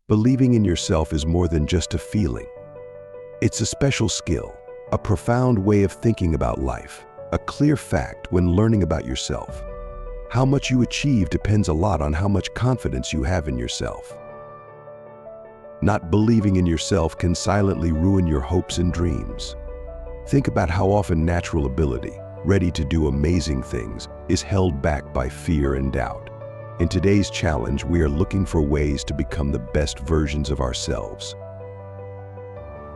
Believing in yourself is more than just a feeling. It's a special skill, a profound way of thinking about life, a clear fact when learning about yourself. How much you achieve depends a lot on how much confidence you have in yourself. Not believing in yourself can silently ruin your hopes and dreams. Think about how often natural ability, ready to do amazing things, is held back by fear and doubt. In today's challenge, we are looking for ways to become the best versions of ourselves.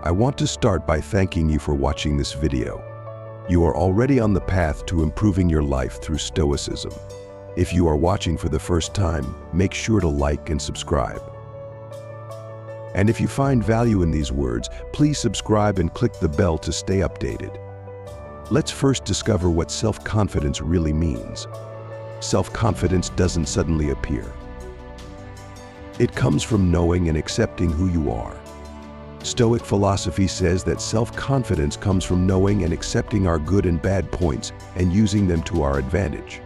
I want to start by thanking you for watching this video. You are already on the path to improving your life through Stoicism. If you are watching for the first time, make sure to like and subscribe. And if you find value in these words, please subscribe and click the bell to stay updated. Let's first discover what self-confidence really means. Self-confidence doesn't suddenly appear. It comes from knowing and accepting who you are. Stoic philosophy says that self-confidence comes from knowing and accepting our good and bad points and using them to our advantage.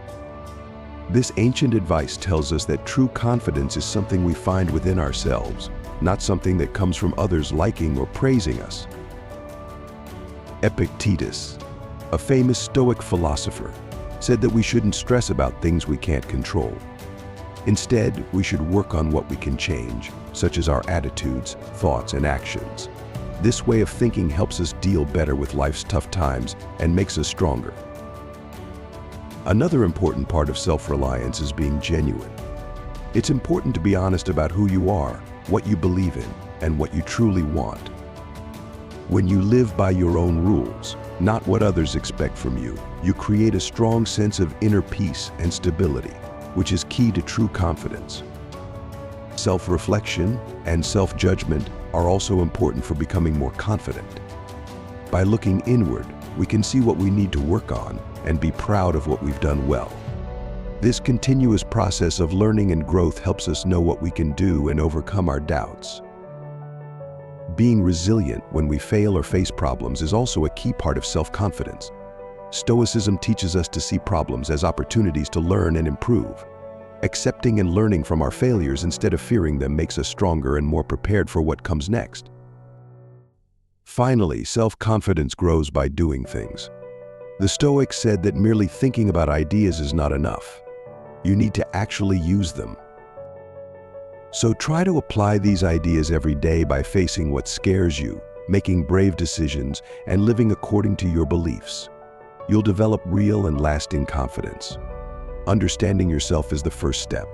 This ancient advice tells us that true confidence is something we find within ourselves, not something that comes from others liking or praising us. Epictetus, a famous Stoic philosopher, said that we shouldn't stress about things we can't control. Instead, we should work on what we can change, such as our attitudes, thoughts, and actions. This way of thinking helps us deal better with life's tough times and makes us stronger. Another important part of self-reliance is being genuine. It's important to be honest about who you are, what you believe in, and what you truly want. When you live by your own rules, not what others expect from you, you create a strong sense of inner peace and stability, which is key to true confidence. Self-reflection and self-judgment are also important for becoming more confident. By looking inward, we can see what we need to work on and be proud of what we've done well. This continuous process of learning and growth helps us know what we can do and overcome our doubts. Being resilient when we fail or face problems is also a key part of self-confidence. Stoicism teaches us to see problems as opportunities to learn and improve. Accepting and learning from our failures instead of fearing them makes us stronger and more prepared for what comes next. Finally, self-confidence grows by doing things. The Stoics said that merely thinking about ideas is not enough. You need to actually use them. So try to apply these ideas every day by facing what scares you, making brave decisions, and living according to your beliefs. You'll develop real and lasting confidence. Understanding yourself is the first step.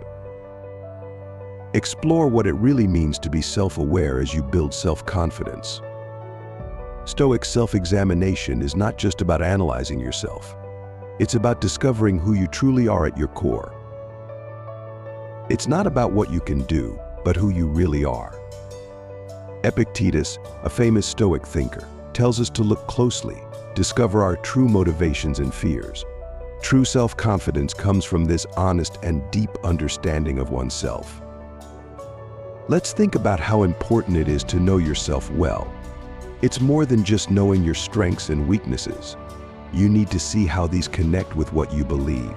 Explore what it really means to be self-aware as you build self-confidence. Stoic self-examination is not just about analyzing yourself. It's about discovering who you truly are at your core. It's not about what you can do, but who you really are. Epictetus, a famous Stoic thinker, tells us to look closely, discover our true motivations and fears. True self-confidence comes from this honest and deep understanding of oneself. Let's think about how important it is to know yourself well. It's more than just knowing your strengths and weaknesses. You need to see how these connect with what you believe.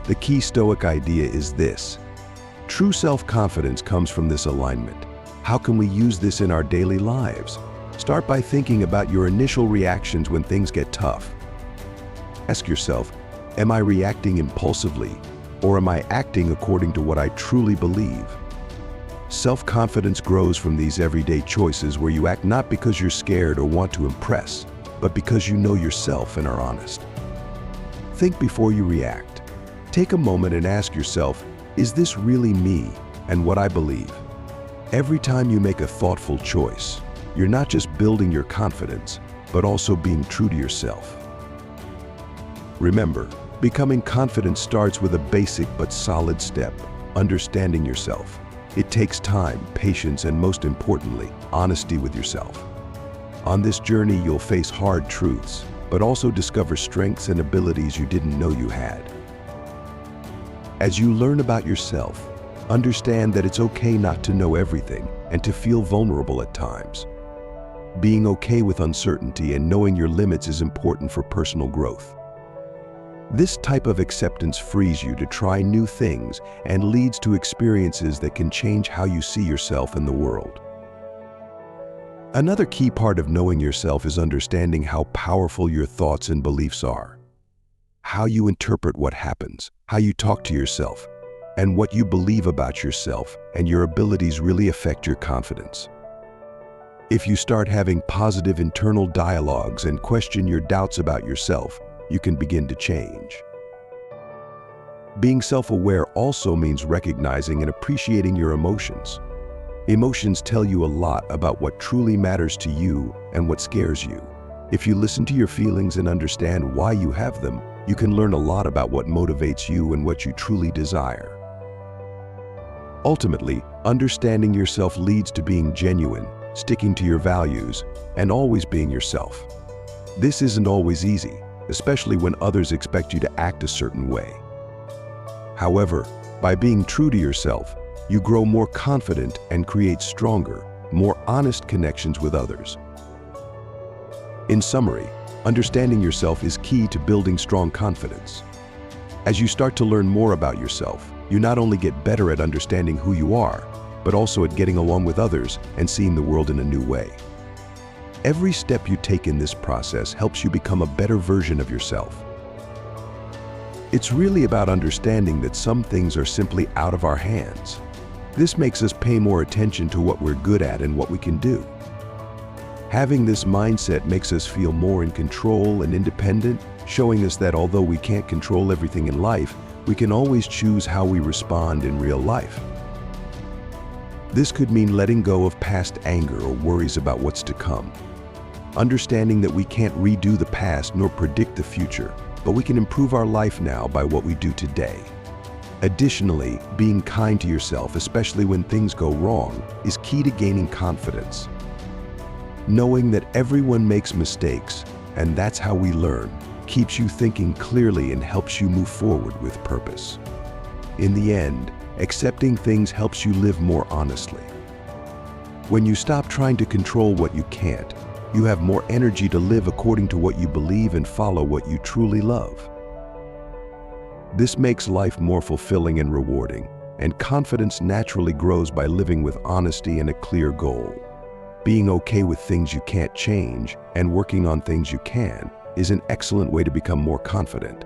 The key Stoic idea is this: true self-confidence comes from this alignment. How can we use this in our daily lives? Start by thinking about your initial reactions when things get tough. Ask yourself, am I reacting impulsively, or am I acting according to what I truly believe? Self-confidence grows from these everyday choices where you act not because you're scared or want to impress, but because you know yourself and are honest. Think before you react. Take a moment and ask yourself, is this really me and what I believe? Every time you make a thoughtful choice, you're not just building your confidence, but also being true to yourself. Remember, becoming confident starts with a basic but solid step: understanding yourself. It takes time, patience, and most importantly, honesty with yourself. On this journey, you'll face hard truths, but also discover strengths and abilities you didn't know you had. As you learn about yourself, understand that it's okay not to know everything and to feel vulnerable at times. Being okay with uncertainty and knowing your limits is important for personal growth. This type of acceptance frees you to try new things and leads to experiences that can change how you see yourself in the world. Another key part of knowing yourself is understanding how powerful your thoughts and beliefs are. How you interpret what happens, how you talk to yourself, and what you believe about yourself and your abilities really affect your confidence. If you start having positive internal dialogues and question your doubts about yourself, you can begin to change. Being self-aware also means recognizing and appreciating your emotions. Emotions tell you a lot about what truly matters to you and what scares you. If you listen to your feelings and understand why you have them, you can learn a lot about what motivates you and what you truly desire. Ultimately, understanding yourself leads to being genuine, sticking to your values, and always being yourself. This isn't always easy, especially when others expect you to act a certain way. However, by being true to yourself, you grow more confident and create stronger, more honest connections with others. In summary, understanding yourself is key to building strong confidence. As you start to learn more about yourself, you not only get better at understanding who you are, but also at getting along with others and seeing the world in a new way. Every step you take in this process helps you become a better version of yourself. It's really about understanding that some things are simply out of our hands. This makes us pay more attention to what we're good at and what we can do. Having this mindset makes us feel more in control and independent, showing us that although we can't control everything in life, we can always choose how we respond in real life. This could mean letting go of past anger or worries about what's to come. Understanding that we can't redo the past nor predict the future, but we can improve our life now by what we do today. Additionally, being kind to yourself, especially when things go wrong, is key to gaining confidence. Knowing that everyone makes mistakes, and that's how we learn, keeps you thinking clearly and helps you move forward with purpose. In the end, accepting things helps you live more honestly. When you stop trying to control what you can't, you have more energy to live according to what you believe and follow what you truly love. This makes life more fulfilling and rewarding, and confidence naturally grows by living with honesty and a clear goal. Being okay with things you can't change and working on things you can is an excellent way to become more confident.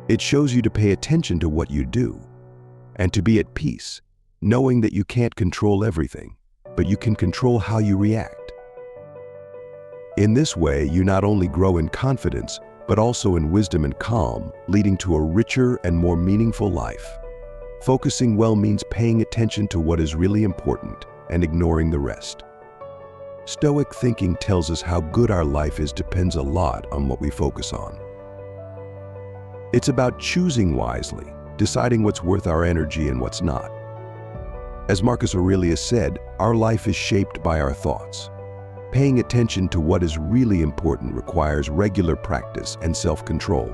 It shows you to pay attention to what you do and to be at peace, knowing that you can't control everything, but you can control how you react. In this way, you not only grow in confidence, but also in wisdom and calm, leading to a richer and more meaningful life. Focusing well means paying attention to what is really important and ignoring the rest. Stoic thinking tells us how good our life is depends a lot on what we focus on. It's about choosing wisely, deciding what's worth our energy and what's not. As Marcus Aurelius said, our life is shaped by our thoughts. Paying attention to what is really important requires regular practice and self-control.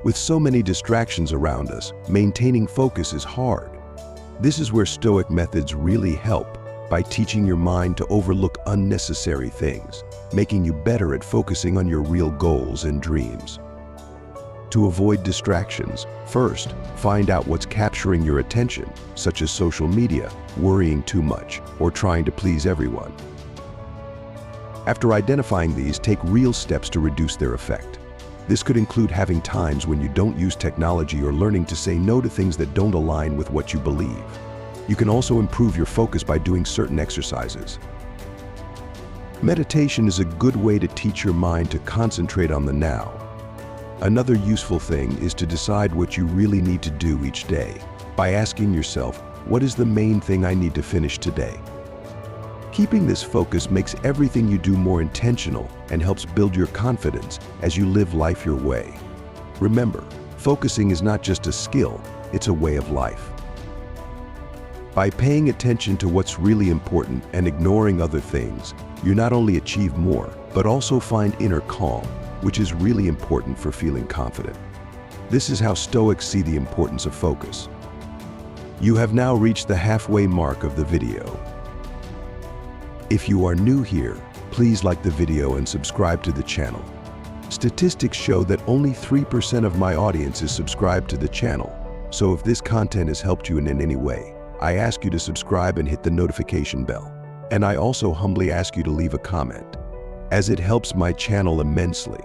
With so many distractions around us, maintaining focus is hard. This is where Stoic methods really help, by teaching your mind to overlook unnecessary things, making you better at focusing on your real goals and dreams. To avoid distractions, first, find out what's capturing your attention, such as social media, worrying too much, or trying to please everyone. After identifying these, take real steps to reduce their effect. This could include having times when you don't use technology or learning to say no to things that don't align with what you believe. You can also improve your focus by doing certain exercises. Meditation is a good way to teach your mind to concentrate on the now. Another useful thing is to decide what you really need to do each day by asking yourself, what is the main thing I need to finish today? Keeping this focus makes everything you do more intentional and helps build your confidence as you live life your way. Remember, focusing is not just a skill, it's a way of life. By paying attention to what's really important and ignoring other things, you not only achieve more, but also find inner calm, which is really important for feeling confident. This is how Stoics see the importance of focus. You have now reached the halfway mark of the video. If you are new here, please like the video and subscribe to the channel. Statistics show that only 3% of my audience is subscribed to the channel, so if this content has helped you in any way, I ask you to subscribe and hit the notification bell. And I also humbly ask you to leave a comment, as it helps my channel immensely.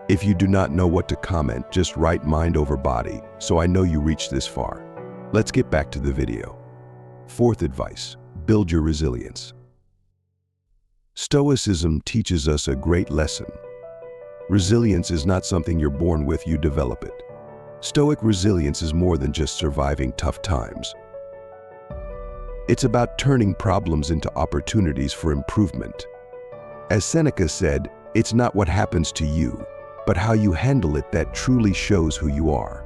If you do not know what to comment, just write mind over body, so I know you reached this far. Let's get back to the video. Fourth advice, build your resilience. Stoicism teaches us a great lesson. Resilience is not something you're born with, you develop it. Stoic resilience is more than just surviving tough times. It's about turning problems into opportunities for improvement. As Seneca said, it's not what happens to you, but how you handle it that truly shows who you are.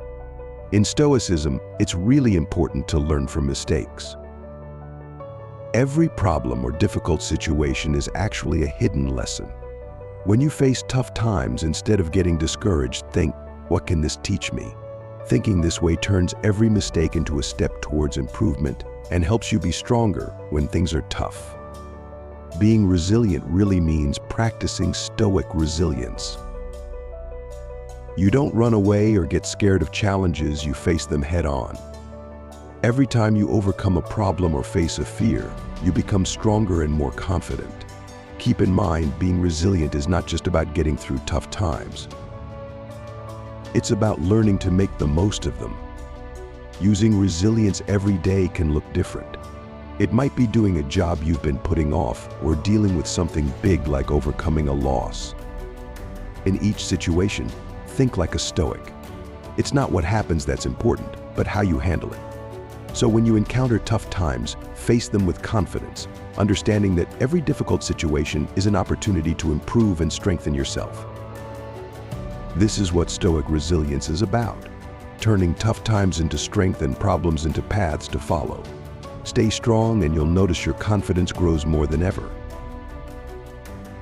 In Stoicism, it's really important to learn from mistakes. Every problem or difficult situation is actually a hidden lesson. When you face tough times, instead of getting discouraged, think, what can this teach me? Thinking this way turns every mistake into a step towards improvement and helps you be stronger when things are tough. Being resilient really means practicing stoic resilience. You don't run away or get scared of challenges, you face them head on. Every time you overcome a problem or face a fear, you become stronger and more confident. Keep in mind, being resilient is not just about getting through tough times. It's about learning to make the most of them. Using resilience every day can look different. It might be doing a job you've been putting off or dealing with something big like overcoming a loss. In each situation, think like a Stoic. It's not what happens that's important, but how you handle it. So when you encounter tough times, face them with confidence, understanding that every difficult situation is an opportunity to improve and strengthen yourself. This is what Stoic resilience is about, turning tough times into strength and problems into paths to follow. Stay strong and you'll notice your confidence grows more than ever.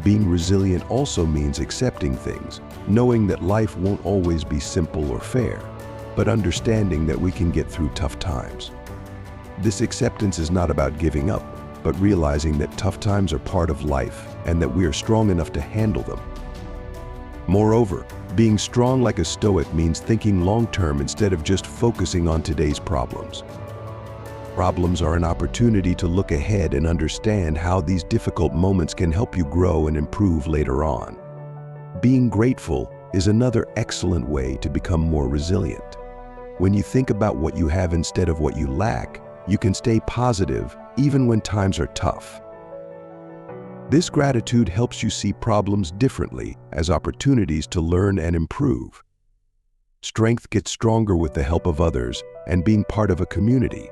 Being resilient also means accepting things, knowing that life won't always be simple or fair, but understanding that we can get through tough times. This acceptance is not about giving up, but realizing that tough times are part of life and that we are strong enough to handle them. Moreover, being strong like a Stoic means thinking long-term instead of just focusing on today's problems. Problems are an opportunity to look ahead and understand how these difficult moments can help you grow and improve later on. Being grateful is another excellent way to become more resilient. When you think about what you have instead of what you lack, you can stay positive even when times are tough. This gratitude helps you see problems differently as opportunities to learn and improve. Strength gets stronger with the help of others and being part of a community.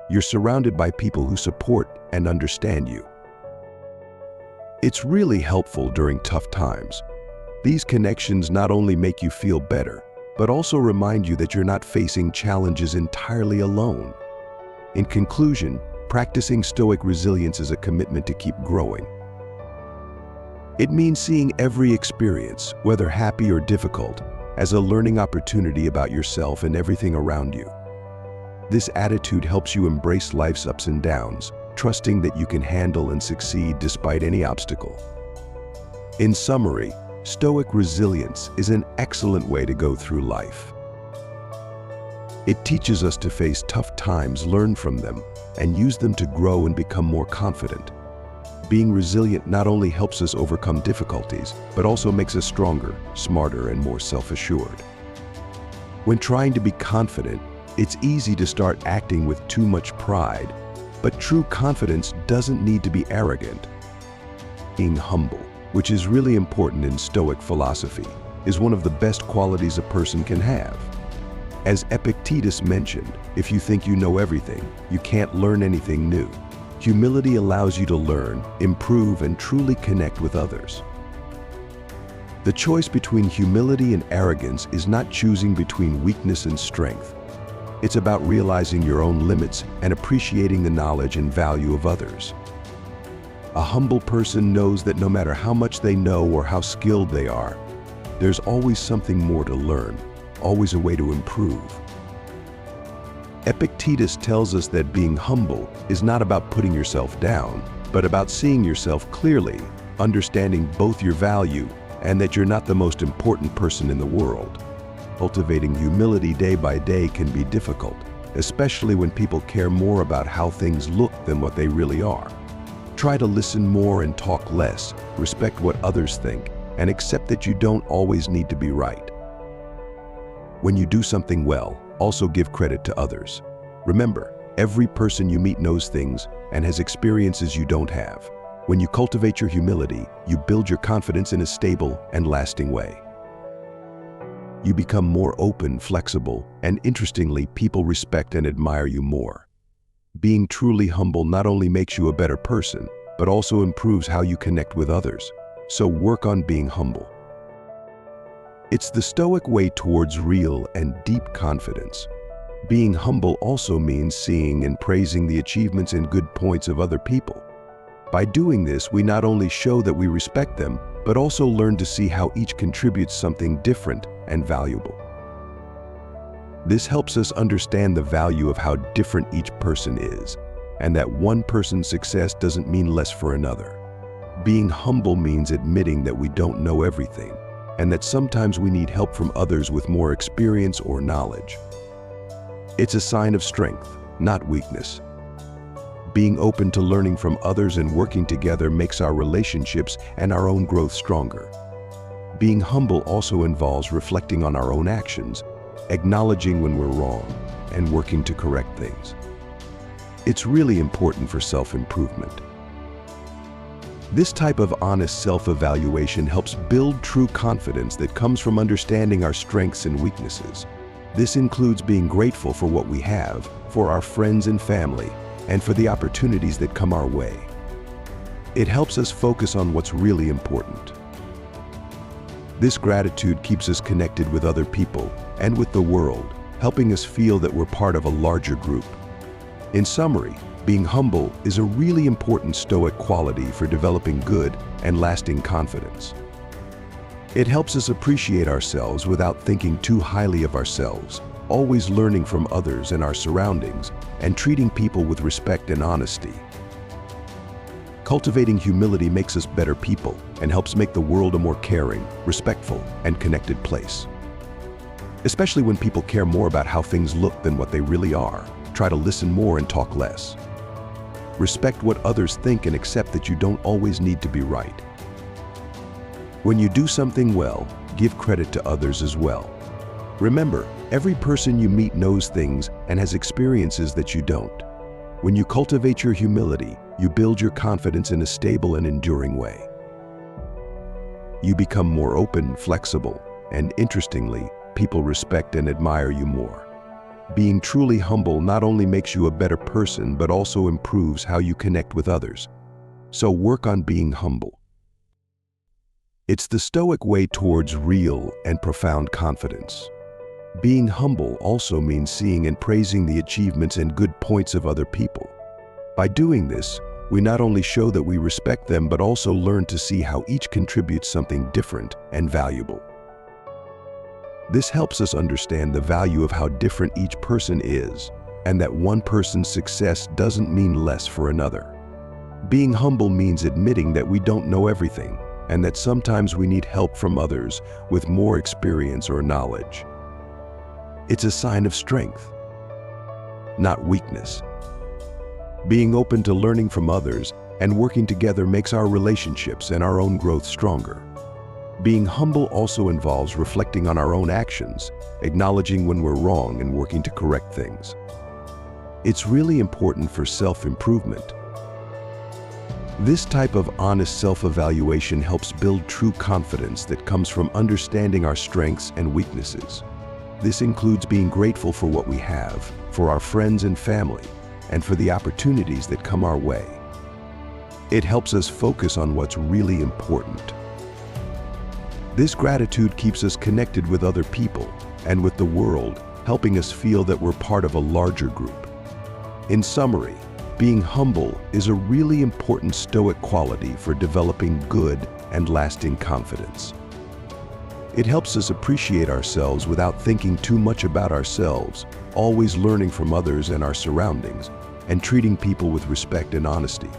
You're surrounded by people who support and understand you. It's really helpful during tough times. These connections not only make you feel better, but also remind you that you're not facing challenges entirely alone. In conclusion, practicing Stoic resilience is a commitment to keep growing. It means seeing every experience, whether happy or difficult, as a learning opportunity about yourself and everything around you. This attitude helps you embrace life's ups and downs, trusting that you can handle and succeed despite any obstacle. In summary, Stoic resilience is an excellent way to go through life. It teaches us to face tough times, learn from them, and use them to grow and become more confident. Being resilient not only helps us overcome difficulties, but also makes us stronger, smarter, and more self-assured. When trying to be confident, it's easy to start acting with too much pride, but true confidence doesn't need to be arrogant. Being humble, which is really important in Stoic philosophy, is one of the best qualities a person can have. As Epictetus mentioned, if you think you know everything, you can't learn anything new. Humility allows you to learn, improve, and truly connect with others. The choice between humility and arrogance is not choosing between weakness and strength. It's about realizing your own limits and appreciating the knowledge and value of others. A humble person knows that no matter how much they know or how skilled they are, there's always something more to learn, always a way to improve. Epictetus tells us that being humble is not about putting yourself down, but about seeing yourself clearly, understanding both your value and that you're not the most important person in the world. Cultivating humility day by day can be difficult, especially when people care more about how things look than what they really are. Try to listen more and talk less, respect what others think, and accept that you don't always need to be right. When you do something well, also give credit to others. Remember, every person you meet knows things and has experiences you don't have. When you cultivate your humility, you build your confidence in a stable and lasting way. You become more open, flexible, and interestingly, people respect and admire you more. Being truly humble not only makes you a better person, but also improves how you connect with others. So work on being humble. It's the Stoic way towards real and deep confidence. Being humble also means seeing and praising the achievements and good points of other people. By doing this, we not only show that we respect them, but also learn to see how each contributes something different and valuable. This helps us understand the value of how different each person is, and that one person's success doesn't mean less for another. Being humble means admitting that we don't know everything, and that sometimes we need help from others with more experience or knowledge. It's a sign of strength, not weakness. Being open to learning from others and working together makes our relationships and our own growth stronger. Being humble also involves reflecting on our own actions, acknowledging when we're wrong, and working to correct things. It's really important for self-improvement. This type of honest self-evaluation helps build true confidence that comes from understanding our strengths and weaknesses. This includes being grateful for what we have, for our friends and family, and for the opportunities that come our way. It helps us focus on what's really important. This gratitude keeps us connected with other people and with the world, helping us feel that we're part of a larger group. In summary, being humble is a really important Stoic quality for developing good and lasting confidence. It helps us appreciate ourselves without thinking too highly of ourselves, always learning from others and our surroundings, and treating people with respect and honesty. Cultivating humility makes us better people and helps make the world a more caring, respectful, and connected place. Especially when people care more about how things look than what they really are, try to listen more and talk less. Respect what others think and accept that you don't always need to be right. When you do something well, give credit to others as well. Remember, every person you meet knows things and has experiences that you don't. When you cultivate your humility, you build your confidence in a stable and enduring way. You become more open, flexible, and interestingly, people respect and admire you more. Being truly humble not only makes you a better person, but also improves how you connect with others. So work on being humble. It's the Stoic way towards real and profound confidence. Being humble also means seeing and praising the achievements and good points of other people. By doing this, we not only show that we respect them, but also learn to see how each contributes something different and valuable. This helps us understand the value of how different each person is, and that one person's success doesn't mean less for another. Being humble means admitting that we don't know everything, and that sometimes we need help from others with more experience or knowledge. It's a sign of strength, not weakness. Being open to learning from others and working together makes our relationships and our own growth stronger. Being humble also involves reflecting on our own actions, acknowledging when we're wrong and working to correct things. It's really important for self-improvement. This type of honest self-evaluation helps build true confidence that comes from understanding our strengths and weaknesses. This includes being grateful for what we have, for our friends and family, and for the opportunities that come our way. It helps us focus on what's really important. This gratitude keeps us connected with other people and with the world, helping us feel that we're part of a larger group. In summary, being humble is a really important Stoic quality for developing good and lasting confidence. It helps us appreciate ourselves without thinking too much about ourselves, always learning from others and our surroundings, and treating people with respect and honesty.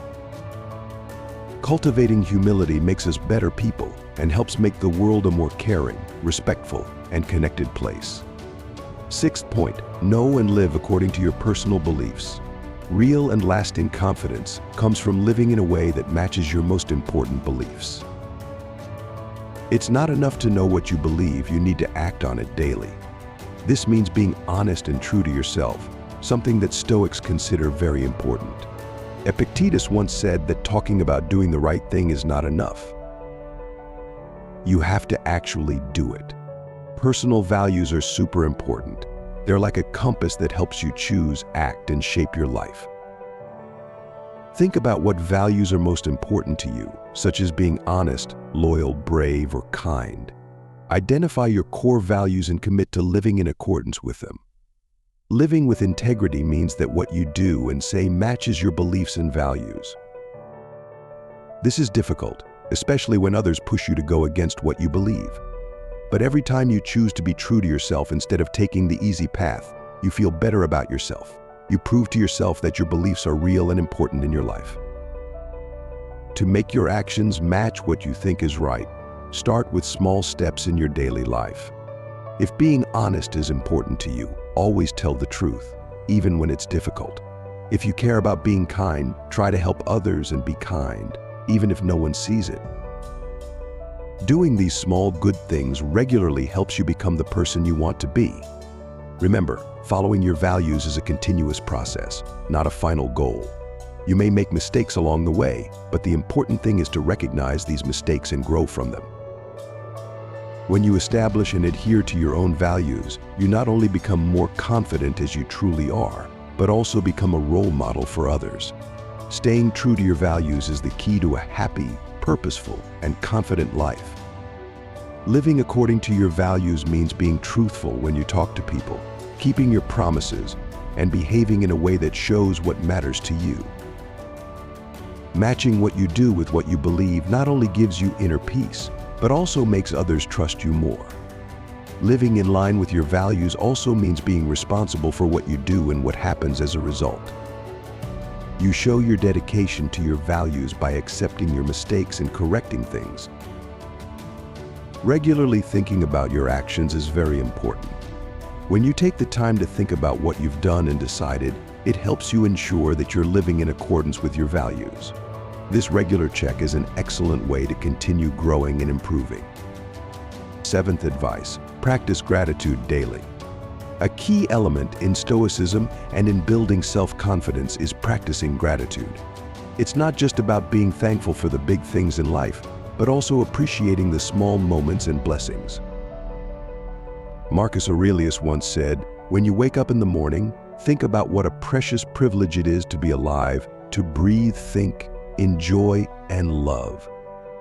Cultivating humility makes us better people and helps make the world a more caring, respectful, and connected place. Sixth point, know and live according to your personal beliefs. Real and lasting confidence comes from living in a way that matches your most important beliefs. It's not enough to know what you believe, you need to act on it daily. This means being honest and true to yourself, something that Stoics consider very important. Epictetus once said that talking about doing the right thing is not enough. You have to actually do it. Personal values are super important. They're like a compass that helps you choose, act, and shape your life. Think about what values are most important to you, such as being honest, loyal, brave, or kind. Identify your core values and commit to living in accordance with them. Living with integrity means that what you do and say matches your beliefs and values. This is difficult, especially when others push you to go against what you believe. But every time you choose to be true to yourself instead of taking the easy path, you feel better about yourself. You prove to yourself that your beliefs are real and important in your life. To make your actions match what you think is right, start with small steps in your daily life. If being honest is important to you, always tell the truth, even when it's difficult. If you care about being kind, try to help others and be kind, even if no one sees it. Doing these small good things regularly helps you become the person you want to be. Remember, following your values is a continuous process, not a final goal. You may make mistakes along the way, but the important thing is to recognize these mistakes and grow from them. When you establish and adhere to your own values, you not only become more confident as you truly are, but also become a role model for others. Staying true to your values is the key to a happy, purposeful, and confident life. Living according to your values means being truthful when you talk to people, keeping your promises, and behaving in a way that shows what matters to you. Matching what you do with what you believe not only gives you inner peace, but also makes others trust you more. Living in line with your values also means being responsible for what you do and what happens as a result. You show your dedication to your values by accepting your mistakes and correcting things. Regularly thinking about your actions is very important. When you take the time to think about what you've done and decided, it helps you ensure that you're living in accordance with your values. This regular check is an excellent way to continue growing and improving. Seventh advice, practice gratitude daily. A key element in Stoicism and in building self-confidence is practicing gratitude. It's not just about being thankful for the big things in life, but also appreciating the small moments and blessings. Marcus Aurelius once said, "When you wake up in the morning, think about what a precious privilege it is to be alive, to breathe, think, enjoy, and love."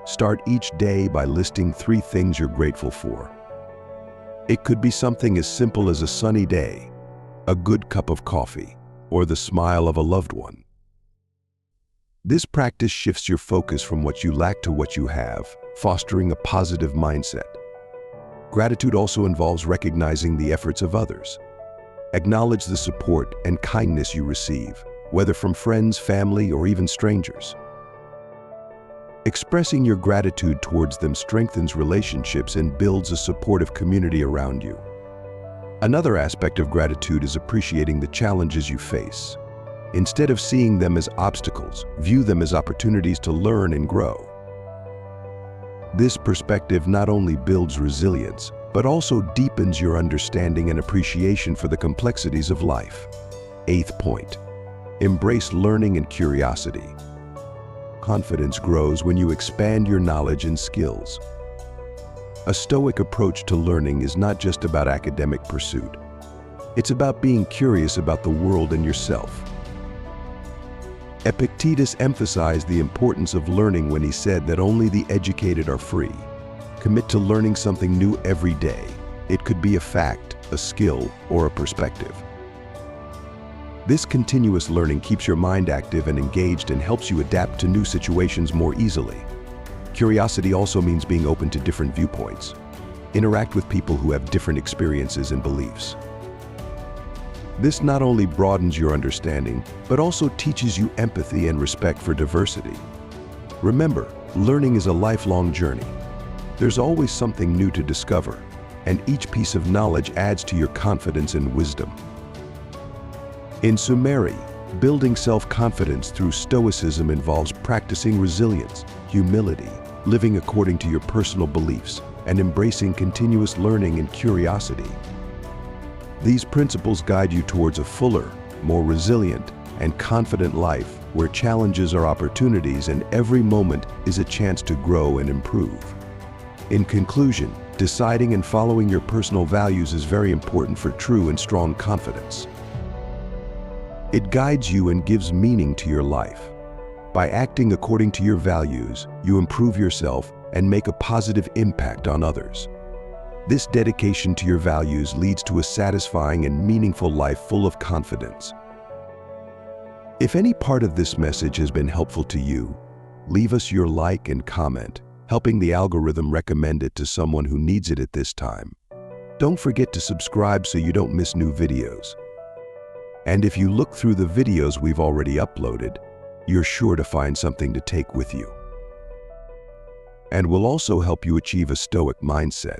Start each day by listing 3 things you're grateful for. It could be something as simple as a sunny day, a good cup of coffee, or the smile of a loved one. This practice shifts your focus from what you lack to what you have, fostering a positive mindset. Gratitude also involves recognizing the efforts of others. Acknowledge the support and kindness you receive, whether from friends, family, or even strangers. Expressing your gratitude towards them strengthens relationships and builds a supportive community around you. Another aspect of gratitude is appreciating the challenges you face. Instead of seeing them as obstacles, view them as opportunities to learn and grow. This perspective not only builds resilience, but also deepens your understanding and appreciation for the complexities of life. Eighth point, embrace learning and curiosity. Confidence grows when you expand your knowledge and skills. A Stoic approach to learning is not just about academic pursuit. It's about being curious about the world and yourself. Epictetus emphasized the importance of learning when he said that only the educated are free. Commit to learning something new every day. It could be a fact, a skill, or a perspective. This continuous learning keeps your mind active and engaged and helps you adapt to new situations more easily. Curiosity also means being open to different viewpoints. Interact with people who have different experiences and beliefs. This not only broadens your understanding, but also teaches you empathy and respect for diversity. Remember, learning is a lifelong journey. There's always something new to discover, and each piece of knowledge adds to your confidence and wisdom. In summary, building self-confidence through Stoicism involves practicing resilience, humility, living according to your personal beliefs, and embracing continuous learning and curiosity. These principles guide you towards a fuller, more resilient, and confident life where challenges are opportunities and every moment is a chance to grow and improve. In conclusion, deciding and following your personal values is very important for true and strong confidence. It guides you and gives meaning to your life. By acting according to your values, you improve yourself and make a positive impact on others. This dedication to your values leads to a satisfying and meaningful life full of confidence. If any part of this message has been helpful to you, leave us your like and comment, helping the algorithm recommend it to someone who needs it at this time. Don't forget to subscribe so you don't miss new videos. And if you look through the videos we've already uploaded, you're sure to find something to take with you. And will also help you achieve a Stoic mindset.